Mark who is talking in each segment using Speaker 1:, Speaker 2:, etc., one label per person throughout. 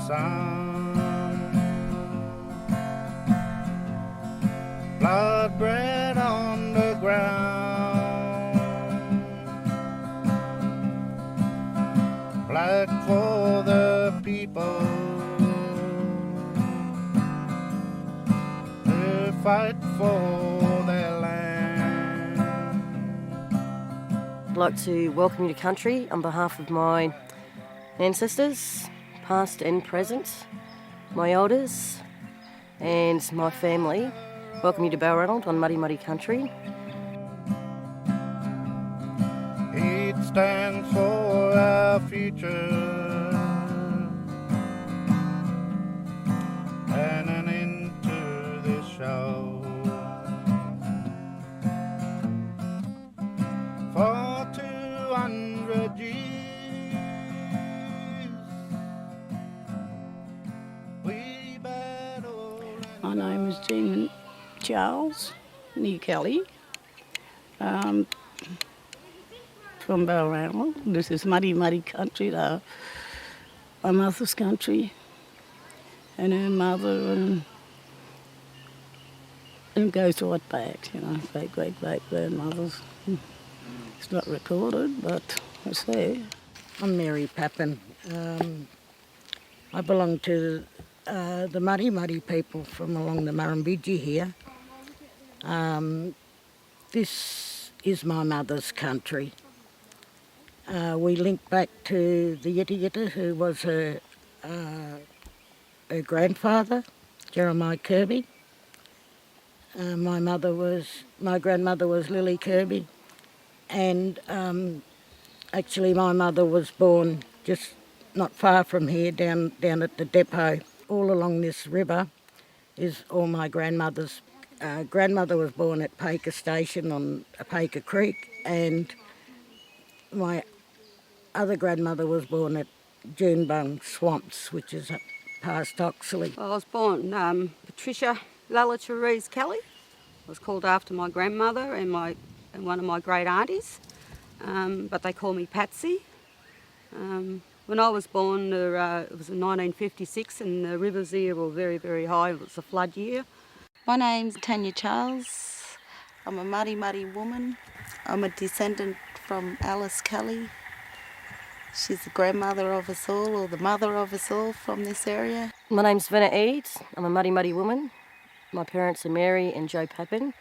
Speaker 1: sun. Blood bread on the ground, black for the people who fight for their land.
Speaker 2: I'd like to welcome you to country on behalf of my ancestors, past and present, my elders and my family. Welcome you to Braedyn on Mutthi Mutthi country.
Speaker 1: It stands for our future and an end to this show. For 200 years we battled.
Speaker 3: My name is Jeannie Charles, near Kelly, from Barmah-Millewa. This is Mutthi Mutthi country, my mother's country, and her mother, and it goes right back, great grandmothers. It's not recorded, but it's there.
Speaker 4: I'm Mary Pappin. I belong to the Mutthi Mutthi people from along the Murrumbidgee here. This is my mother's country. We link back to the Yitta who was her grandfather, Jeremiah Kirby. My grandmother was Lily Kirby, and actually my mother was born just not far from here, down at the depot. All along this river is all my grandmother's. Grandmother was born at Paker Station on Paker Creek, and my other grandmother was born at Junebung Swamps, which is up past Oxley.
Speaker 5: I was born Patricia Therese Kelly. I was called after my grandmother and one of my great aunties, but they call me Patsy. When I was born, it was in 1956, and the rivers here were very, very high. It was a flood year.
Speaker 6: My name's Tanya Charles. I'm a Mutthi Mutthi woman. I'm a descendant from Alice Kelly. She's the grandmother of us all, or the mother of us all from this area.
Speaker 2: My name's Verna Eade. I'm a Mutthi Mutthi woman. My parents are Mary and Joe Pappin.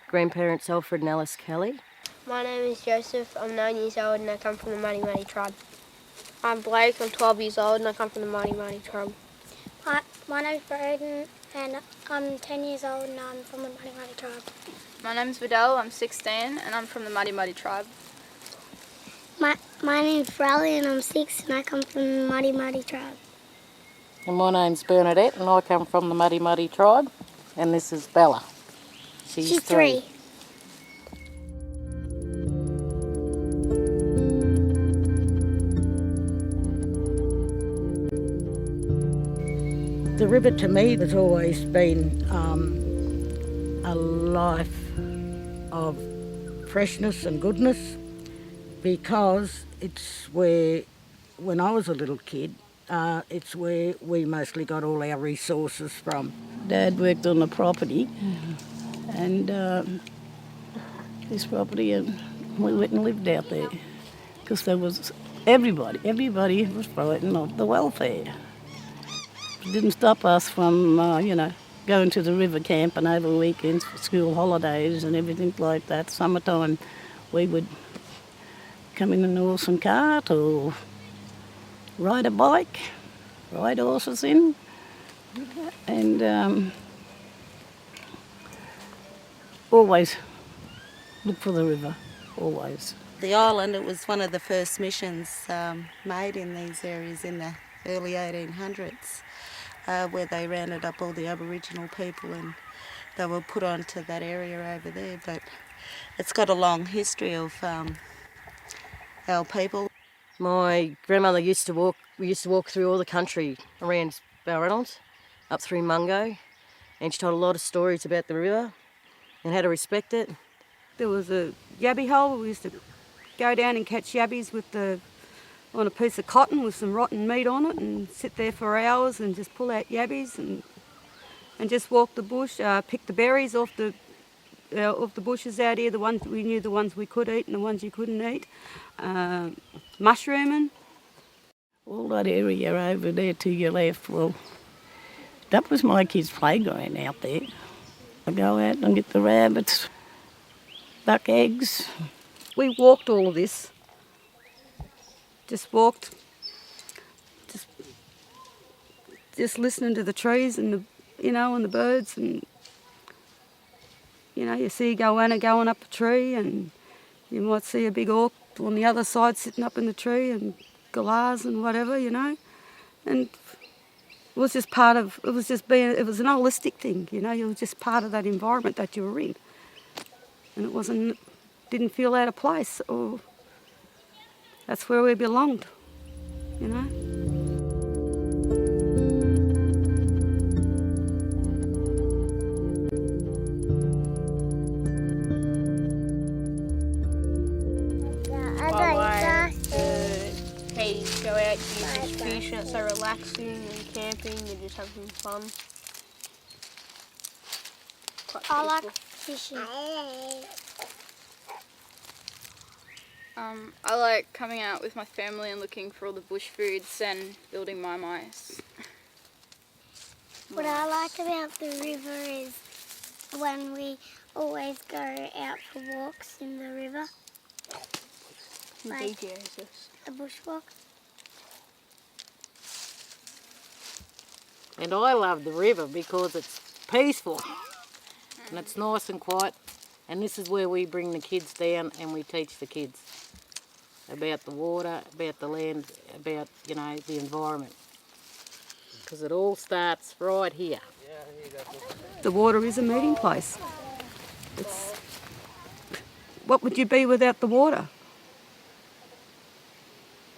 Speaker 2: Grandparents Alfred and Alice Kelly.
Speaker 7: My name is Joseph. I'm 9 years old and I come from the Mutthi Mutthi tribe. I'm Blake. I'm 12 years old and I come from the Mutthi Mutthi tribe.
Speaker 8: My name's Braedyn and I'm 10 years old and I'm from the Mutthi Mutthi tribe.
Speaker 9: My name's Vadel. I'm 16 and I'm from the Mutthi Mutthi tribe.
Speaker 8: My name's Bryleigh and I'm 6 and I come from the Mutthi Mutthi tribe.
Speaker 10: And my name's Bernadette and I come from the Mutthi Mutthi tribe. And this is Bella. She's 3.
Speaker 4: The river to me has always been a life of freshness and goodness, because it's where, when I was a little kid, it's where we mostly got all our resources from.
Speaker 3: Dad worked on the property, and this property, and we went and lived out there, because there was everybody was frightened of the welfare. It didn't stop us from, going to the river camp and over weekends for school holidays and everything like that. Summertime, we would come in an horse and cart or ride a bike, ride horses in, and always look for the river, always.
Speaker 6: The island, it was one of the first missions made in these areas in the early 1800s, where they rounded up all the Aboriginal people and they were put onto that area over there. But it's got a long history of our people.
Speaker 2: My grandmother we used to walk through all the country around Braedyn, up through Mungo, and she told a lot of stories about the river and how to respect it.
Speaker 5: There was a yabby hole. We used to go down and catch yabbies with on a piece of cotton with some rotten meat on it and sit there for hours and just pull out yabbies and just walk the bush, pick the berries off the bushes out here, the ones we knew, the ones we could eat and the ones you couldn't eat, mushrooming.
Speaker 3: All that area over there to your left, well, that was my kids' playground out there. I go out and get the rabbits, duck eggs.
Speaker 5: We walked all of this. Just walked, just listening to the trees and and the birds, and you see goanna going up a tree, and you might see a big auk on the other side sitting up in the tree, and galahs and whatever, and it was just part of. It was an holistic thing, you were just part of that environment that you were in, and it didn't feel out of place, or that's where we belonged,
Speaker 7: Hey, go out, use this fish, and it's so relaxing, and camping, you're just having fun.
Speaker 8: I like fishing.
Speaker 9: I like coming out with my family and looking for all the bush foods and building my mice.
Speaker 8: What I like about the river is when we always go out for walks in the river. Like a bushwalk.
Speaker 10: And I love the river because it's peaceful and it's nice and quiet. And this is where we bring the kids down and we teach the kids about the water, about the land, about, the environment. Because it all starts right here.
Speaker 5: The water is a meeting place. What would you be without the water?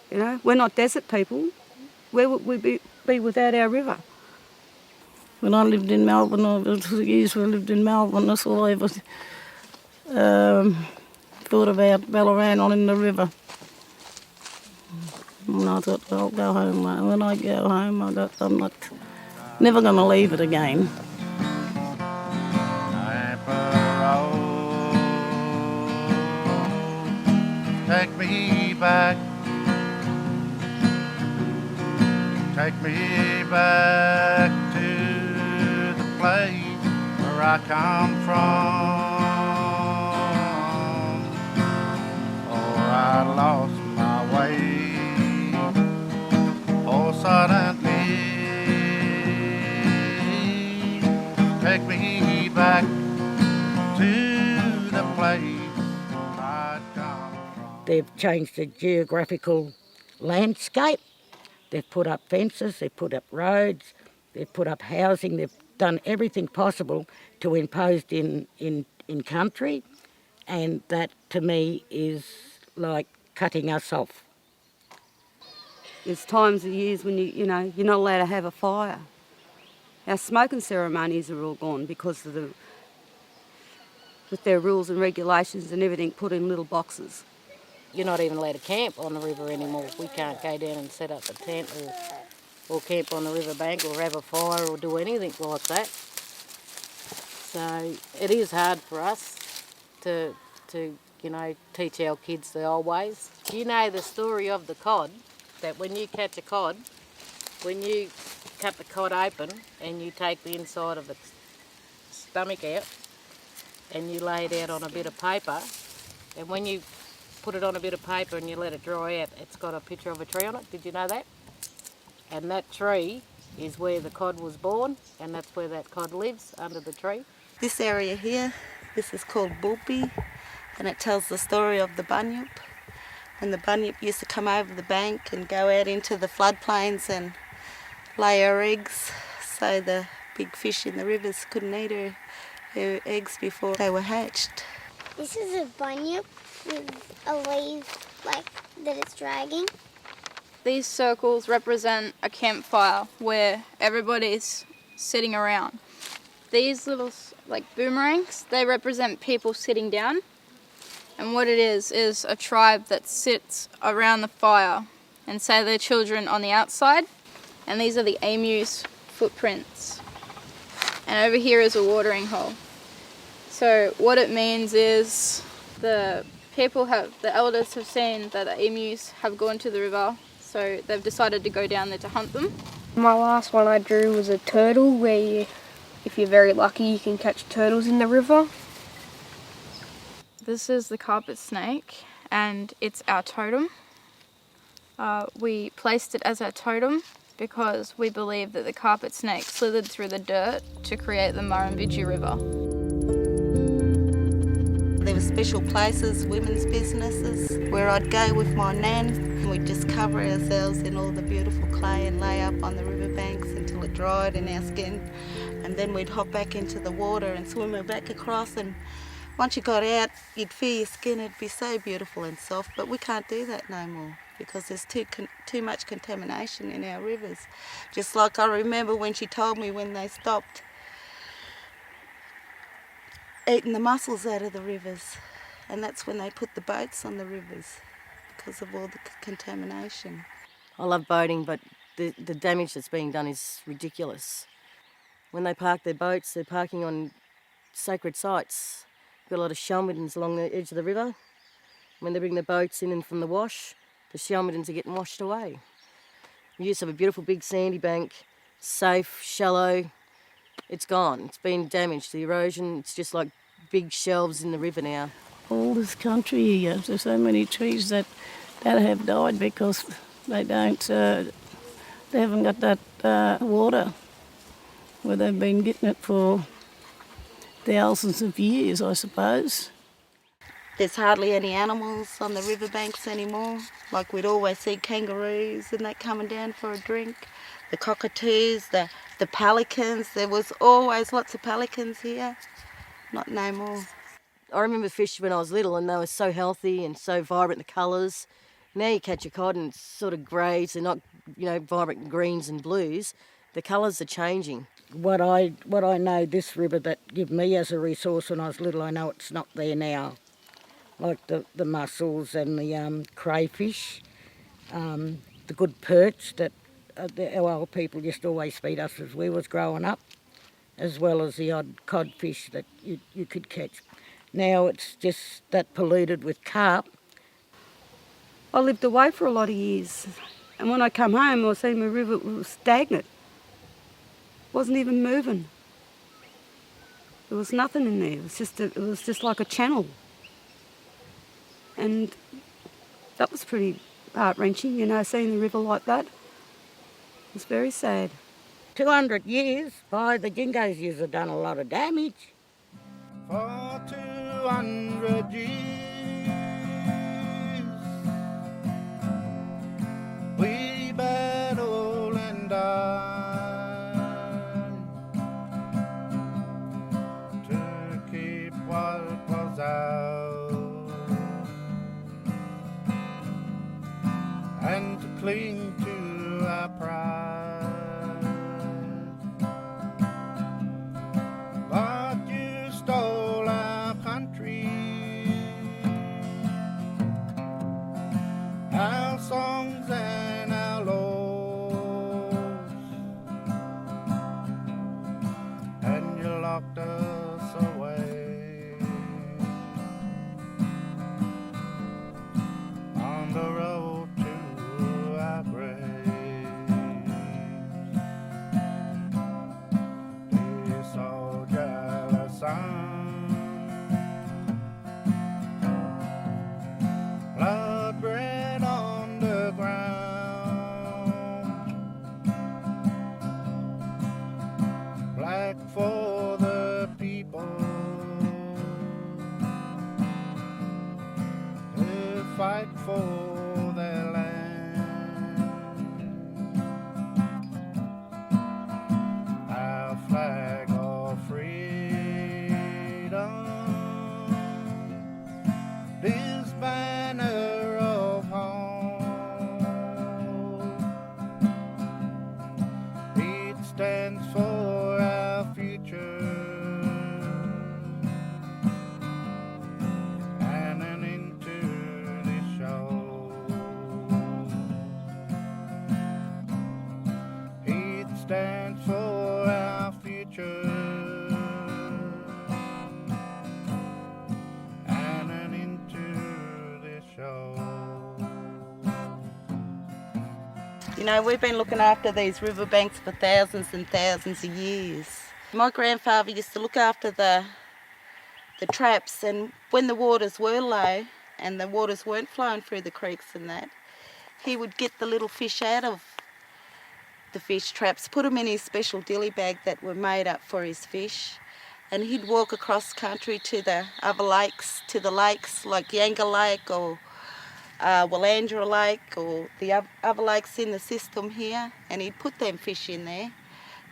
Speaker 5: We're not desert people. Where would we be without our river?
Speaker 3: When I lived in Melbourne, over 2 years we lived in Melbourne, that's all I ever thought about Ballarat on in the river. And I thought, I'll go home. When I go home, I'm not never going to leave it again.
Speaker 1: Take me back. Take me back to the place where I come from. Or I lost my way. Oh, suddenly, take me back to the place I'd come from.
Speaker 4: They've changed the geographical landscape. They've put up fences, they've put up roads, they've put up housing, they've done everything possible to impose in country, and that to me is like cutting us off.
Speaker 5: There's times of years when you're not allowed to have a fire. Our smoking ceremonies are all gone because of with their rules and regulations and everything put in little boxes.
Speaker 10: You're not even allowed to camp on the river anymore. We can't go down and set up a tent or camp on the riverbank or have a fire or do anything like that. So it is hard for us to teach our kids the old ways. You know the story of the cod, that when you catch a cod, when you cut the cod open and you take the inside of the stomach out and you lay it out on a bit of paper, and when you put it on a bit of paper and you let it dry out, it's got a picture of a tree on it. Did you know that? And that tree is where the cod was born, and that's where that cod lives, under the tree.
Speaker 6: This area here, this is called Bulpi, and it tells the story of the bunyip. And the bunyip used to come over the bank and go out into the floodplains and lay her eggs, so the big fish in the rivers couldn't eat her eggs before they were hatched.
Speaker 8: This is a bunyip with a leaf that it's dragging.
Speaker 9: These circles represent a campfire where everybody's sitting around. These little boomerangs, they represent people sitting down. And what it is a tribe that sits around the fire and say their children on the outside. And these are the emu's footprints. And over here is a watering hole. So what it means is the elders have seen that the emus have gone to the river, so they've decided to go down there to hunt them.
Speaker 7: My last one I drew was a turtle where if you're very lucky you can catch turtles in the river.
Speaker 9: This is the carpet snake and it's our totem. We placed it as our totem because we believe that the carpet snake slithered through the dirt to create the Murrumbidgee River.
Speaker 6: There were special places, women's businesses, where I'd go with my nan and we'd just cover ourselves in all the beautiful clay and lay up on the riverbanks until it dried in our skin. And then we'd hop back into the water and swim her back across, and once you got out, you'd feel your skin, it'd be so beautiful and soft, but we can't do that no more because there's too much contamination in our rivers. Just like I remember when she told me when they stopped eating the mussels out of the rivers, and that's when they put the boats on the rivers because of all the contamination.
Speaker 2: I love boating, but the damage that's being done is ridiculous. When they park their boats, they're parking on sacred sites. We've got a lot of shelmidons along the edge of the river. When they bring the boats in and from the wash, the shelmidons are getting washed away. We used to have a beautiful big sandy bank, safe, shallow. It's gone. It's been damaged. The erosion, it's just like big shelves in the river now.
Speaker 3: All this country here, there's so many trees that have died because they haven't got that water where they've been getting it for thousands of years, I suppose.
Speaker 6: There's hardly any animals on the riverbanks anymore. Like we'd always see kangaroos and that coming down for a drink. The cockatoos, the pelicans. There was always lots of pelicans here. Not no more.
Speaker 2: I remember fish when I was little and they were so healthy and so vibrant, the colours. Now you catch a cod and it's sort of greys, they're not, vibrant greens and blues. The colours are changing.
Speaker 4: What I know, this river that gave me as a resource when I was little, I know it's not there now. Like the mussels and the crayfish, the good perch that our old people used to always feed us as we was growing up, as well as the odd codfish that you could catch. Now it's just that polluted with carp.
Speaker 5: I lived away for a lot of years, and when I come home I seen my river was stagnant. Wasn't even moving. There was nothing in there. It was just like a channel. And that was pretty heart-wrenching, seeing the river like that. It was very sad.
Speaker 4: 200 years, by the Jingo's years have done a lot of damage.
Speaker 1: For 200 years we battle and die to keep what was ours and to cling to our pride. But you stole our country, our songs and our laws, and you locked us away on the road to our grave. This so jealous blood red on the ground, black for the people who fight for their land. Our flag of freedom, this banner of home, it stands for our future and an end to this show.
Speaker 6: You know, we've been looking after these riverbanks for thousands and thousands of years. My grandfather used to look after the traps, and when the waters were low and the waters weren't flowing through the creeks and that, he would get the little fish out of the fish traps, put them in his special dilly bag that were made up for his fish, and he'd walk across country to the other lakes, like Yanga Lake or Willandra Lake or the other lakes in the system here, and he'd put them fish in there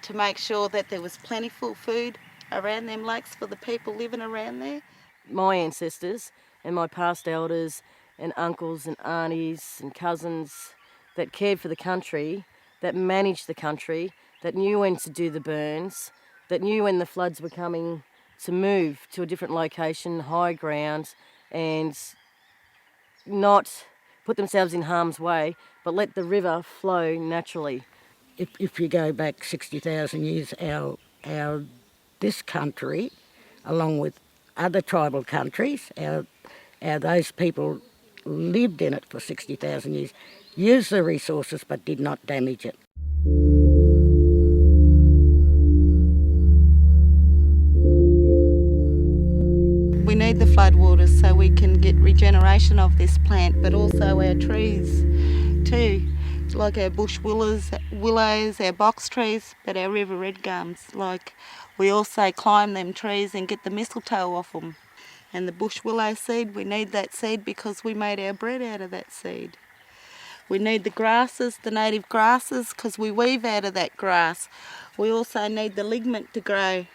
Speaker 6: to make sure that there was plentiful food around them lakes for the people living around there.
Speaker 2: My ancestors and my past elders and uncles and aunties and cousins that cared for the country, that managed the country, that knew when to do the burns, that knew when the floods were coming to move to a different location, high ground, and not put themselves in harm's way, but let the river flow naturally.
Speaker 4: If you go back 60,000 years, this country, along with other tribal countries, those people lived in it for 60,000 years, used the resources but did not damage it.
Speaker 6: We need the floodwaters so we can get regeneration of this plant, but also our trees too, like our bush willows, our box trees, but our river red gums. Like, we also climb them trees and get the mistletoe off them. And the bush willow seed, we need that seed because we made our bread out of that seed. We need the grasses, the native grasses, because we weave out of that grass. We also need the ligament to grow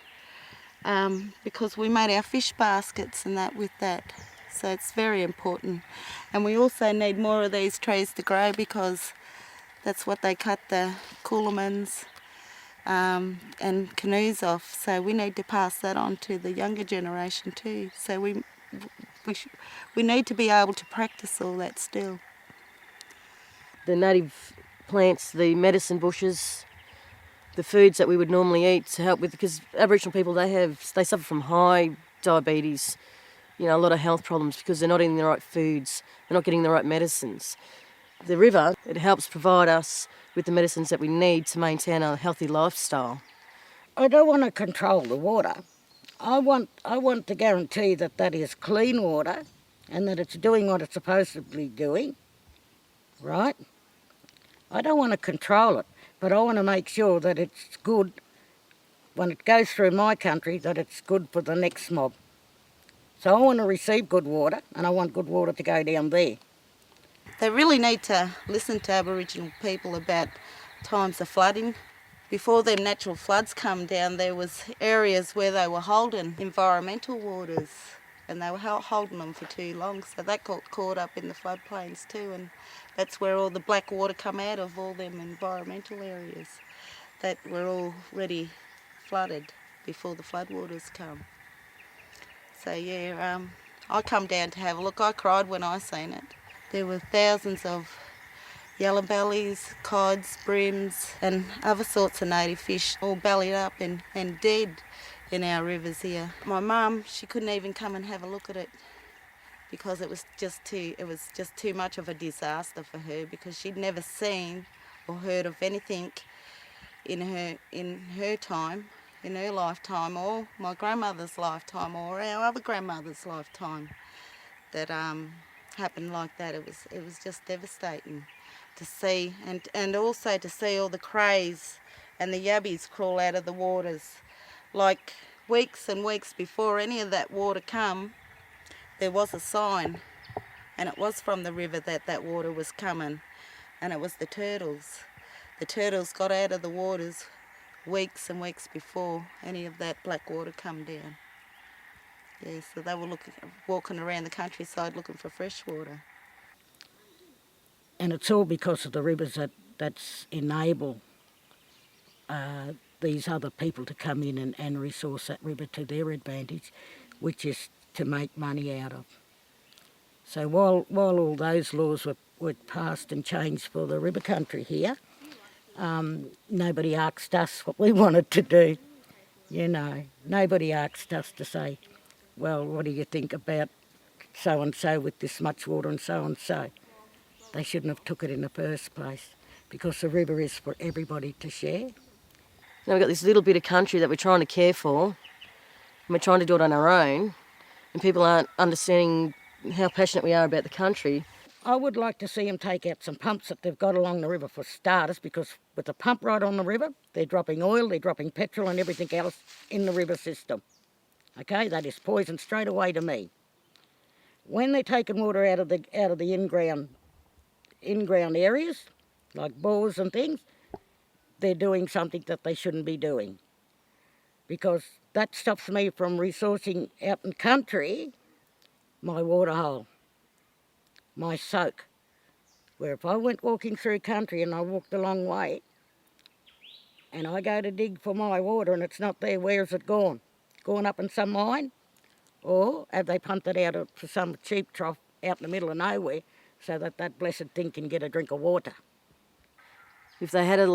Speaker 6: because we made our fish baskets and that with that. So it's very important. And we also need more of these trees to grow because that's what they cut the coolamans and canoes off. So we need to pass that on to the younger generation too. So we need to be able to practice all that still.
Speaker 2: The native plants, the medicine bushes, the foods that we would normally eat to help with, because Aboriginal people, they suffer from high diabetes, a lot of health problems because they're not eating the right foods, they're not getting the right medicines. The river, it helps provide us with the medicines that we need to maintain a healthy lifestyle.
Speaker 4: I don't want to control the water. I want to guarantee that is clean water and that it's doing what it's supposed to be doing, right? I don't want to control it, but I want to make sure that it's good when it goes through my country, that it's good for the next mob. So I want to receive good water and I want good water to go down there.
Speaker 6: They really need to listen to Aboriginal people about times of flooding. Before them natural floods come down, there was areas where they were holding environmental waters and they were holding them for too long, so that got caught up in the floodplains too, and that's where all the black water come out of, all them environmental areas that were already flooded before the floodwaters come. So yeah, I come down to have a look. I cried when I seen it. There were thousands of yellow bellies, cods, brims and other sorts of native fish all bellied up and dead in our rivers here. My mum, she couldn't even come and have a look at it because it was just too much of a disaster for her, because she'd never seen or heard of anything in her time, in her lifetime, or my grandmother's lifetime, or our other grandmother's lifetime that happened like that. It was just devastating to see, and also to see all the crays and the yabbies crawl out of the waters. Like weeks and weeks before any of that water come, there was a sign, and it was from the river that water was coming, and it was the turtles. The turtles got out of the waters weeks and weeks before any of that black water come down. Yeah, so they were walking around the countryside looking for fresh water.
Speaker 4: And it's all because of the rivers that's enable these other people to come in and resource that river to their advantage, which is to make money out of. So while all those laws were passed and changed for the river country here, nobody asked us what we wanted to do. Nobody asked us to say, well, what do you think about so-and-so with this much water and so-and-so? They shouldn't have took it in the first place. because the river is for everybody to share.
Speaker 2: Now we've got this little bit of country that we're trying to care for, and we're trying to do it on our own, and people aren't understanding how passionate we are about the country.
Speaker 4: I would like to see them take out some pumps that they've got along the river for starters, because with the pump right on the river, they're dropping oil, they're dropping petrol and everything else in the river system. Okay, that is poison straight away to me. When they're taking water out of the in-ground areas, like bores and things, they're doing something that they shouldn't be doing, because that stops me from resourcing out in country my water hole, my soak. Where if I went walking through country and I walked a long way and I go to dig for my water and it's not there, where's it gone? Gone up in some mine? Or have they pumped it out for some cheap trough out in the middle of nowhere so that that blessed thing can get a drink of water?
Speaker 2: If they had to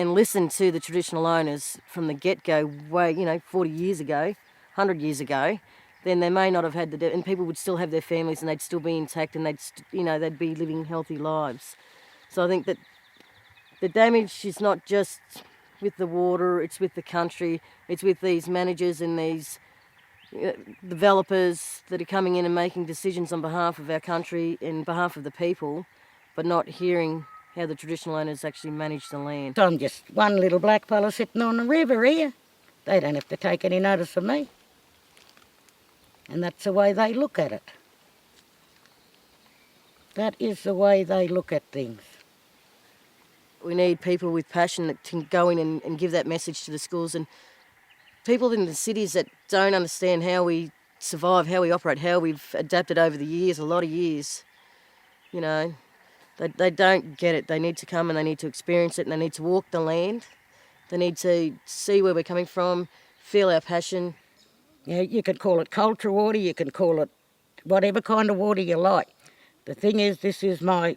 Speaker 2: listen to the traditional owners from the get-go, 40 years ago, 100 years ago, then they may not have had and people would still have their families and they'd still be intact and they'd be living healthy lives. So I think that the damage is not just with the water, it's with the country, it's with these managers and these developers that are coming in and making decisions on behalf of our country and behalf of the people, but not hearing how the traditional owners actually manage the land.
Speaker 4: I'm just one little black fella sitting on the river here. They don't have to take any notice of me. And that's the way they look at it. That is the way they look at things.
Speaker 2: We need people with passion that can go in and give that message to the schools, and people in the cities that don't understand how we survive, how we operate, how we've adapted over the years, a lot of years. They don't get it. They need to come and they need to experience it and they need to walk the land. They need to see where we're coming from, feel our passion.
Speaker 4: Yeah, you can call it culture water, you can call it whatever kind of water you like. The thing is, this is my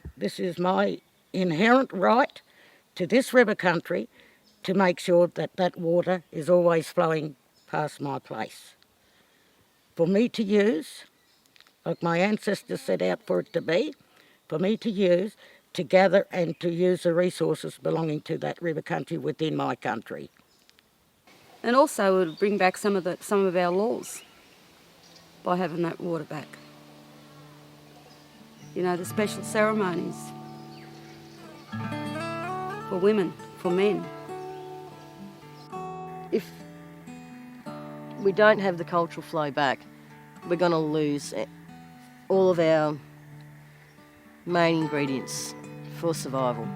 Speaker 4: inherent right to this river country to make sure that that water is always flowing past my place. For me to use, like my ancestors set out for it to be, for me to use, to gather and to use the resources belonging to that river country within my country.
Speaker 5: And also it would bring back some of our laws by having that water back. The special ceremonies for women, for men.
Speaker 2: If we don't have the cultural flow back, we're going to lose all of our main ingredients for survival.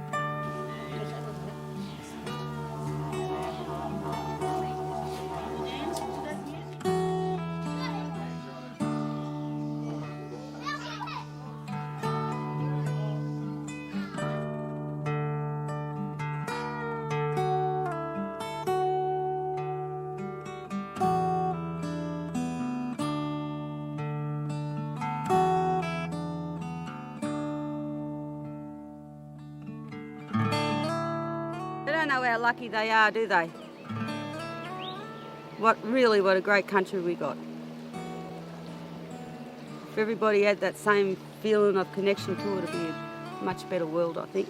Speaker 5: They don't know how lucky they are, do they? What a great country we got. If everybody had that same feeling of connection to it, it'd be a much better world, I think.